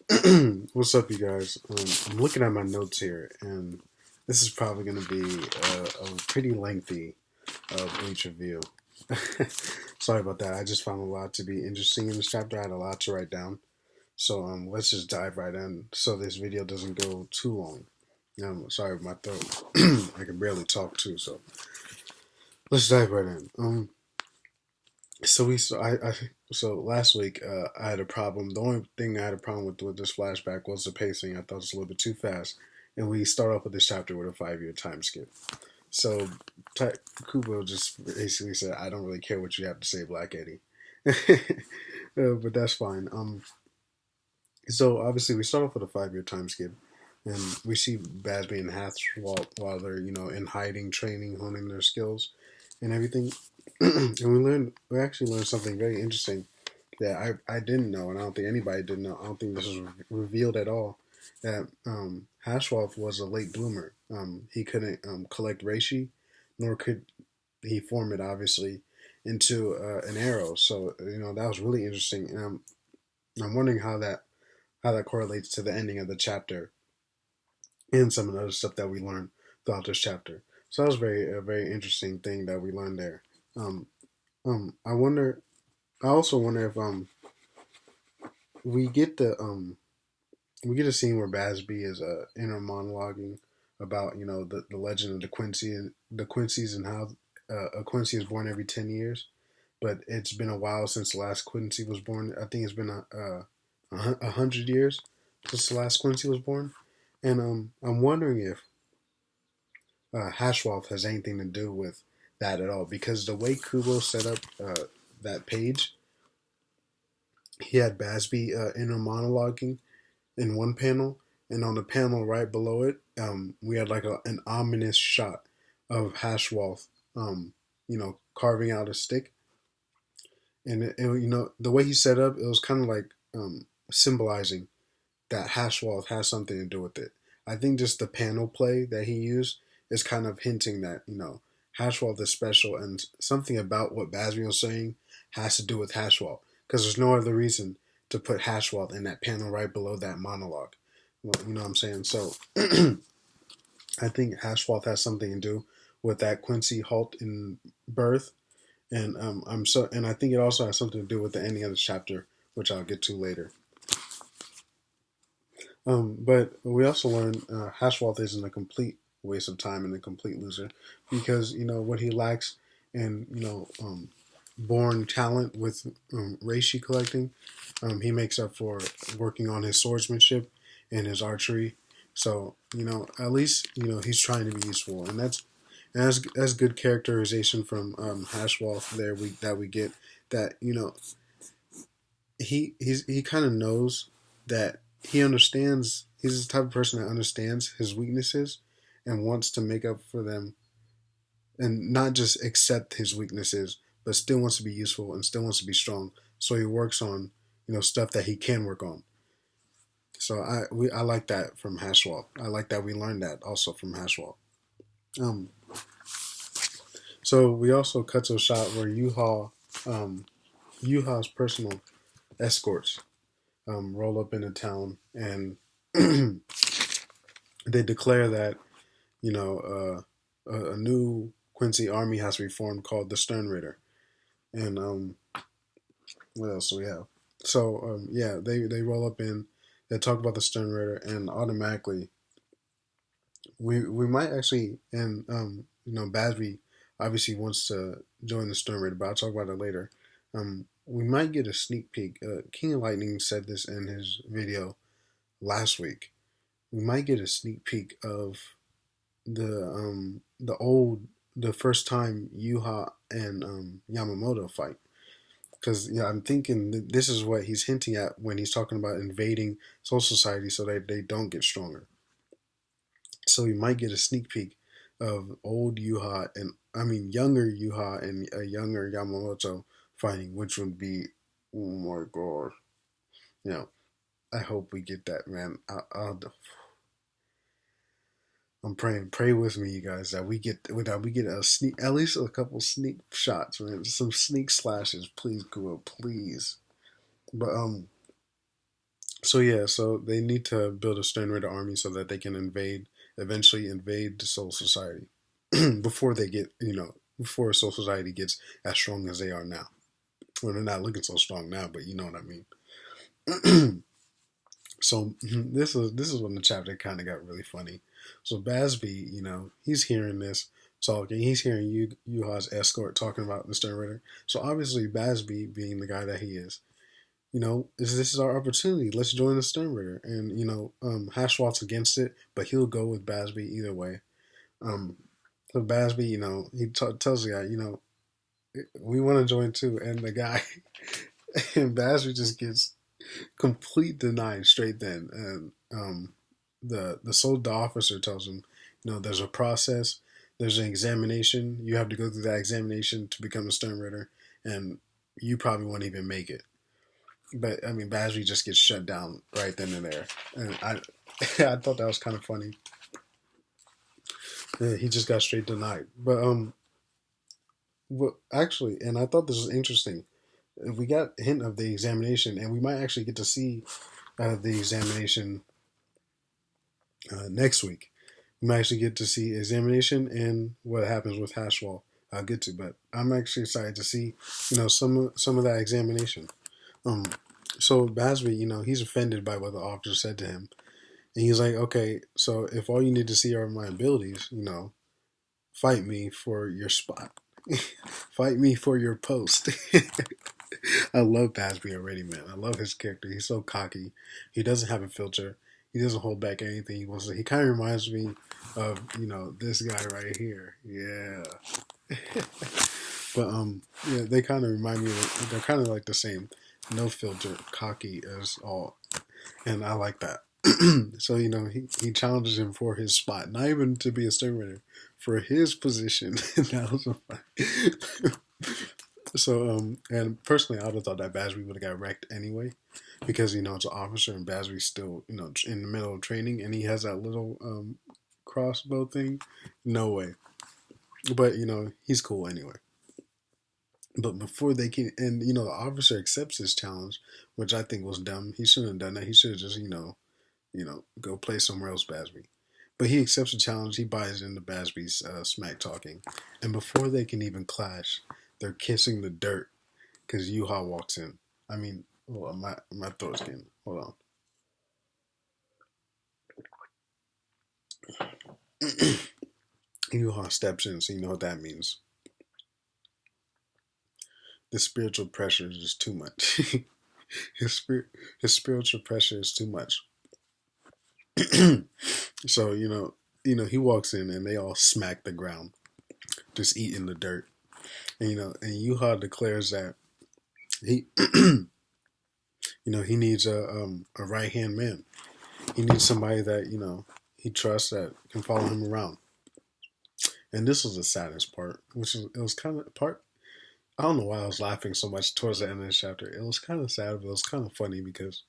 What's up, you guys? I'm looking at my notes here, and this is probably going to be a pretty lengthy Bleach review. Sorry about that. I just found a lot to be interesting in this chapter. I had a lot to write down, so let's just dive right in, so this video doesn't go too long. Sorry, my throat. I can barely talk too, so let's dive right in. So last week I had a problem. The only thing I had a problem with this flashback was the pacing. I thought it was a little bit too fast, and we start off with this chapter with a 5 year time skip. So Kubo just basically said, "I don't really care what you have to say, Black Eddie," but that's fine. So obviously we start off with a 5 year time skip, and we see Bazz and Hath while they're in hiding, training, honing their skills, and everything. And we actually learned something very interesting that I didn't know, and I don't think anybody did know. I don't think this was revealed at all. That Hashwolf was a late bloomer. He couldn't collect reishi, nor could he form it obviously into an arrow. So that was really interesting, and I'm wondering how that correlates to the ending of the chapter and some of the other stuff that we learned throughout this chapter. So that was a very interesting thing that we learned there. Um, I wonder. I also wonder if we get a scene where Basby is inner monologuing about the legend of the Quincy's and how a Quincy is born every 10 years, but it's been a while since the last Quincy was born. I think it's been 100 years since the last Quincy was born, and I'm wondering if Hashwolf has anything to do with that at all, because the way Kubo set up that page, he had Basby inner monologuing in one panel, and on the panel right below it, we had like an ominous shot of Hashwolf, carving out a stick, and the way he set up, it was kind of like symbolizing that Hashwolf has something to do with it. I think just the panel play that he used is kind of hinting that Hashwolf is special, and something about what Basby was saying has to do with Hashwolf, because there's no other reason to put Hashwolf in that panel right below that monologue. Well, you know what I'm saying? So I think Hashwolf has something to do with that Quincy halt in birth, and and I think it also has something to do with the ending of the chapter, which I'll get to later. But we also learned Hashwolf isn't a complete waste of time and a complete loser, because what he lacks in born talent with reishi collecting, he makes up for working on his swordsmanship and his archery. So at least he's trying to be useful, and that's good characterization from Hashwolf there. We get that he kind of knows that he understands. He's the type of person that understands his weaknesses and wants to make up for them, and not just accept his weaknesses, but still wants to be useful and still wants to be strong. So he works on stuff that he can work on. So I like that from Hashwall. I like that we learned that also from Hashwall. Um, so we also cut to a shot where Yuha's personal escorts roll up into town, and they declare that a new Quincy army has to be formed called the Stern Raider. And what else do we have? So yeah, they roll up in. They talk about the Stern Raider, and automatically we might actually, and Basby obviously wants to join the Stern Raider, but I'll talk about it later. We might get a sneak peek. King of Lightning said this in his video last week. We might get a sneak peek of the first time Yuha and Yamamoto fight. Because I'm thinking this is what he's hinting at when he's talking about invading Soul Society so that they don't get stronger. So we might get a sneak peek of old Yuha and younger Yuha and a younger Yamamoto fighting, which would be, oh my god, I hope we get that, man. I'm praying. Pray with me, you guys, that we get a sneak, at least a couple sneak shots, man. Some sneak slashes, please, Kuo, please. But So yeah, so they need to build a Stern Ritter army so that they can eventually invade the Soul Society before they get, before Soul Society gets as strong as they are now. Well, they're not looking so strong now, but you know what I mean. So this is when the chapter kind of got really funny. So Bazby, he's hearing this talking. He's hearing Yuha's escort talking about the Stern Ritter. So obviously Bazby, being the guy that he is, this is our opportunity. Let's join the Stern Ritter. And Hashwalt's against it, but he'll go with Bazby either way. Um, so Bazby, he tells the guy, we want to join too, and the guy and Bazby just gets complete denied straight then. And the officer tells him, there's a process, there's an examination. You have to go through that examination to become a Stern Ritter, and you probably won't even make it. But I mean, Bazby just gets shut down right then and there, and I I thought that was kind of funny. Yeah, he just got straight denied. But actually, and I thought this was interesting. We got a hint of the examination, and we might actually get to see the examination next week. We might actually get to see examination and what happens with Hashwall. I'll get to, but I'm actually excited to see, some of that examination. Um, so Bazby, he's offended by what the officer said to him, and he's like, okay, so if all you need to see are my abilities, fight me for your spot, fight me for your post. I love Bazby already, man. I love his character. He's so cocky. He doesn't have a filter. He doesn't hold back anything he wants to. He kind of reminds me of this guy right here. Yeah. But yeah, they kind of remind me. They're kind of like the same. No filter, cocky as all, and I like that. So he challenges him for his spot, not even to be a Stern Ritter, for his position. That was so funny. So and personally, I would have thought that Bazby would have got wrecked anyway, because it's an officer and Bazby's still in the middle of training, and he has that little crossbow thing. No way. But he's cool anyway. But before they can, and the officer accepts his challenge, which I think was dumb. He shouldn't have done that. He should have just go play somewhere else, Bazby. But he accepts the challenge. He buys into Bazby's smack talking, and before they can even clash, they're kissing the dirt because Yuha walks in. I mean, hold on, my throat's getting. Hold on. Yuha steps in, so you know what that means. The spiritual pressure is just too much. His spiritual pressure is too much. So he walks in and they all smack the ground, just eating the dirt. And and Yuha declares that he he needs a right hand man. He needs somebody that he trusts, that can follow him around. And this was the saddest part, it was kind of part. I don't know why I was laughing so much towards the end of this chapter. It was kind of sad, but it was kind of funny because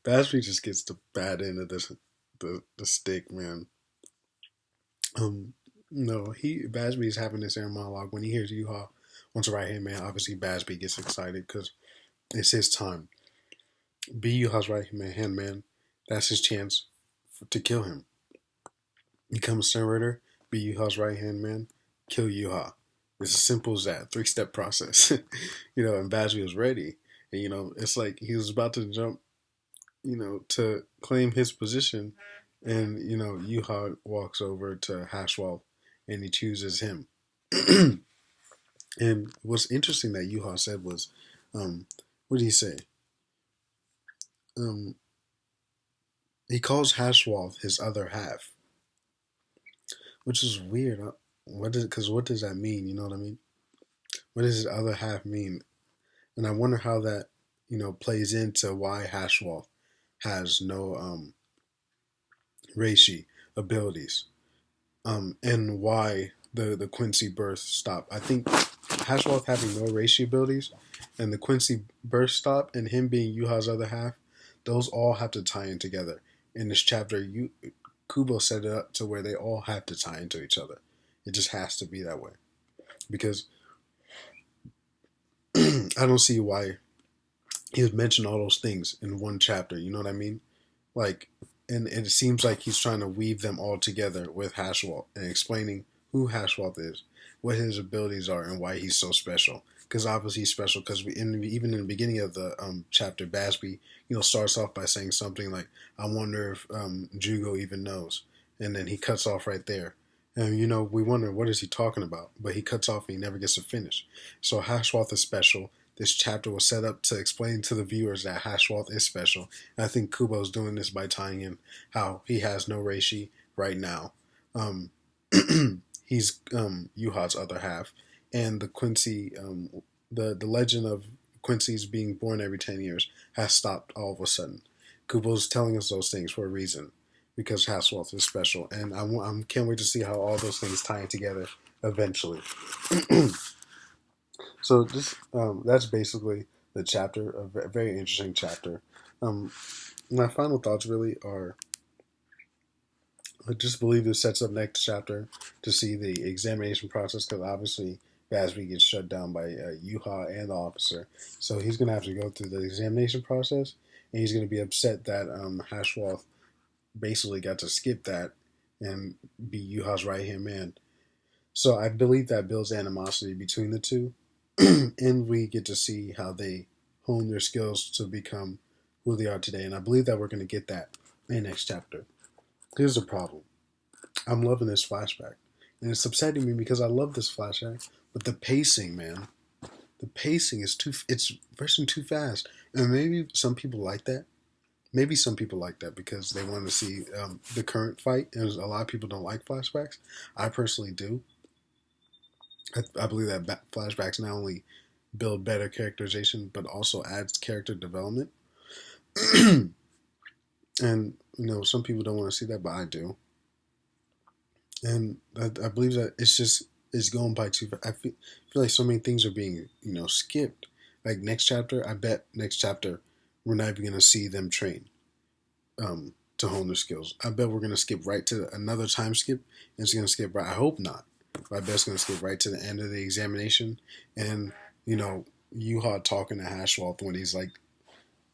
Bazby just gets the bad end of the stick, man. No, Bazby is having this inner monologue when he hears Yuha wants a right hand man. Obviously, Bazby gets excited because it's his time. Be Yuha's right hand man. That's his chance to kill him. Become a Stern Ritter. Be Yuha's right hand man. Kill Yuha. It's as simple as that. 3-step process. And Bazby was ready. And it's like he was about to jump, to claim his position, and Yuha walks over to Hashwall and he chooses him. And what's interesting that Yuha said was, what did he say? He calls Hashwall his other half, which is weird. What does that mean? You know what I mean? What does his other half mean? And I wonder how that plays into why Hashwall has no reishi abilities, and why the Quincy burst stop. I think Hashwall having no reishi abilities and the Quincy burst stop and him being Yuha's other half, those all have to tie in together. In this chapter, Kubo set it up to where they all have to tie into each other. It just has to be that way, because I don't see why he was mentioning all those things in one chapter. You know what I mean? Like, and it seems like he's trying to weave them all together with Hashwalt and explaining who Hashwalt is, what his abilities are, and why he's so special. Because obviously he's special. Because even in the beginning of the chapter, Bazz, starts off by saying something like, "I wonder if Jugo even knows," and then he cuts off right there. And we wonder what is he talking about, but he cuts off and he never gets to finish. So Hashwalt is special. This chapter was set up to explain to the viewers that Hashwalt is special. And I think Kubo's doing this by tying in how he has no Reishi right now. Um, he's Yuha's other half, and the Quincy, the legend of Quincy's being born every 10 years has stopped all of a sudden. Kubo's telling us those things for a reason, because Hashwalt is special, and I can't wait to see how all those things tie together eventually. So this that's basically the chapter, a very interesting chapter. Um, my final thoughts really are, I just believe this sets up next chapter to see the examination process, because obviously Bazz gets shut down by Yuha and the officer, so he's gonna have to go through the examination process, and he's gonna be upset that Hashwalt basically got to skip that and be Yuha's right hand man. So I believe that builds animosity between the two, and we get to see how they hone their skills to become who they are today. And I believe that we're going to get that in the next chapter. Here's the problem: I'm loving this flashback, and it's upsetting me because I love this flashback, but the pacing, man, the pacing is it's rushing too fast, and maybe some people like that. Maybe some people like that because they want to see the current fight, and a lot of people don't like flashbacks. I personally do. I believe that flashbacks not only build better characterization, but also adds character development. And some people don't want to see that, but I do. And I believe that it's going by too. I feel like so many things are being skipped. Like next chapter, I bet next chapter we're not even going to see them train to hone their skills. I bet we're going to skip right to another time skip, and it's going to skip right. I hope not. But I bet it's going to skip right to the end of the examination, and Yuha talking to Hashwalt when he's like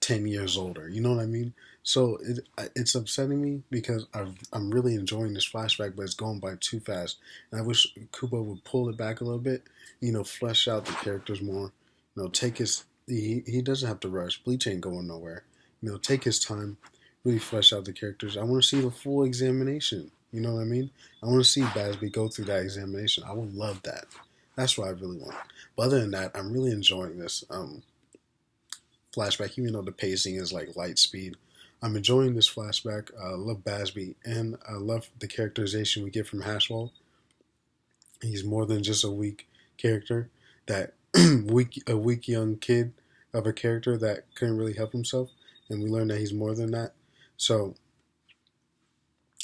10 years older. You know what I mean? So it's upsetting me because I'm really enjoying this flashback, but it's going by too fast. And I wish Kubo would pull it back a little bit, flesh out the characters more. Take his, he doesn't have to rush. Bleach ain't going nowhere. Take his time, really flesh out the characters. I want to see the full examination. You know what I mean? I want to see Bazz go through that examination. I would love that. That's what I really want. But other than that, I'm really enjoying this flashback, even though the pacing is like light speed. I'm enjoying this flashback. I love Bazz, and I love the characterization we get from Hashwalt. He's more than just a weak character, that a weak young kid of a character that couldn't really help himself, and we learn that he's more than that. So,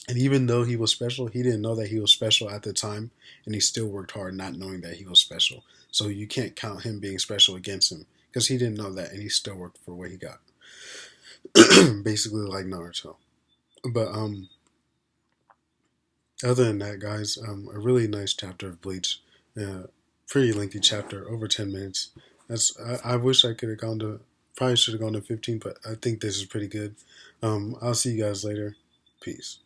and even though he was special, he didn't know that he was special at the time, and he still worked hard not knowing that he was special. So you can't count him being special against him, because he didn't know that, and he still worked for what he got. Basically like Naruto. But other than that, guys, a really nice chapter of Bleach. Pretty lengthy chapter, over 10 minutes. I wish I could have gone to, probably should have gone to 15, but I think this is pretty good. I'll see you guys later. Peace.